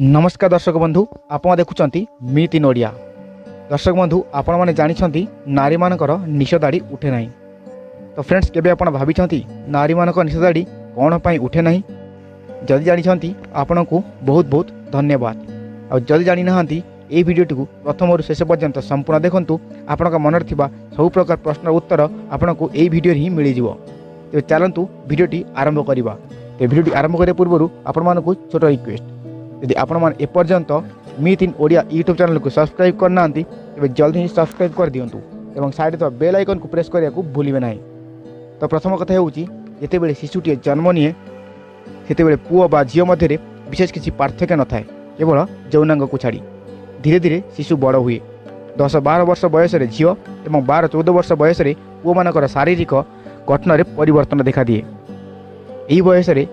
नमस्कार दर्शक बंधु आपण देखुं मीत इन ओडिया। दर्शक बंधु आपण मैंने जानते नारी मानकर निश दाढ़ी उठे ना। तो फ्रेंड्स केबे आपण भाभी नारी मानक निश दाढ़ी कौन पाई उठे ना? जदि जानते आपण को बहुत बहुत धन्यवाद। और जदि जानी ना ये भिडियोटी को प्रथम शेष पर्यंत संपूर्ण देखंतु आपण मन सब प्रकार प्रश्न उत्तर आपण को यही भिडियो ही मिल जाव। तो चलतु भिडियोटी आरंभ करवा। तो भिडियोटी आरंभ करने पूर्व आपण मानक छोट रिक्वेस्ट, यदि आपण मान एपर्यंत मीत इन ओडिया यूट्यूब चैनल को सब्सक्राइब करना तेज जल्दी ही सब्सक्राइब कर दिंतु और साइड तो बेल आइकन को प्रेस करने को भूलिए ना। तो प्रथम कथा हूँ जिते शिशुटी जन्म निए से पुओ बा झील मध्य विशेष किसी पार्थक्य न थाए, केवल यौनांग को छाड़ी धीरे धीरे शिशु बड़ हुए। 10-12 वर्ष बयस झील और 12-14 वर्ष बयस पुओ मानकर शारीरिक गठन में परिवर्तन देखा दिए। यही बयस से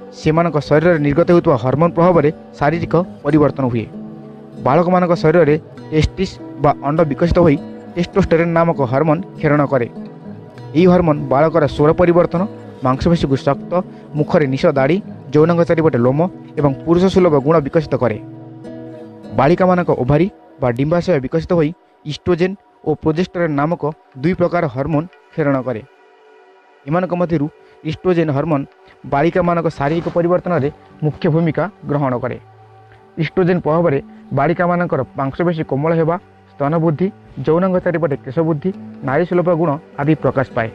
शरीर में निर्गत होता हार्मोन प्रभाव में शारीरिक परिवर्तन हुए। बालक मान शरीर में टेस्टिस बा अंड विकसित हो टेस्टोस्टेरोन नामक हार्मोन क्षरण करे। यही हार्मोन बालकर स्वर परिवर्तन, मांसपेशी को शक्त, मुखरे निश दाढ़ी, यौनांग चारिपटे लोम और पुरुष सुलभ गुण विकसित करे। बालिका मानक ओभारी बा डिंबाशय विकसित हो इस्ट्रोजेन और प्रोजेस्टेरोन नामक दुई प्रकार हार्मोन क्षरण करे। एमानक मध्यरु इस्ट्रोजेन हार्मोन बालिका मानक शारीरिक परिवर्तन में मुख्य भूमिका ग्रहण करे। इस्ट्रोजेन प्रभाव में बालिका मानकर मांसपेशी कोमल होगा, स्तन वृद्धि, यौनांग चारिपटे केश वृद्धि, नारी सुलभ गुण आदि प्रकाश पाए।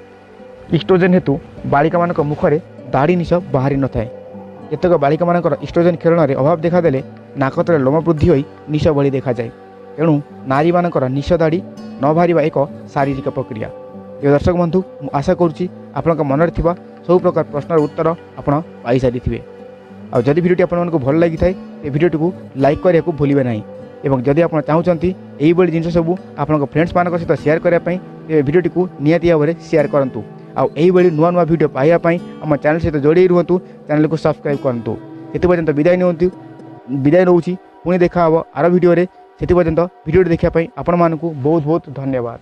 इस्ट्रोजेन हेतु बालिका मानक मुखरे दाढ़ी निश बाहरी न थाए। केतक बालिका मानकर इस्ट्रोजेन क्षरण में अभाव देखा नाकतरे लोम वृद्धि हो निश भली देखा जाए। तेणु नारी मानकर निश दाढ़ी न बाहर एक शारीरिक प्रक्रिया। ये दर्शक बंधु आशा करुँची आपण मन सब प्रकार प्रश्नर उत्तर आपड़ पाई सारी थे। और जदि भिडियोटी आपको भल लगी थाए ये भिडियोटी को लाइक करने को भूलिए ना। और जदि आप चाहते यही जिन सब आप फ्रेंड्स मान सहित शेयर करने भिडियोटी को निहाती भाव में शेयर करूँ। आई नुआ नुआ भिडियो पाइबापी आम चैनल सहित जोड़ी रुहतु, चैनल को सब्सक्राइब करूँ। से पर्यंत विदाय नौची पुणी देखा आर भिडियो से पर्यंत भिडियो देखापी आपण मानक बहुत बहुत धन्यवाद।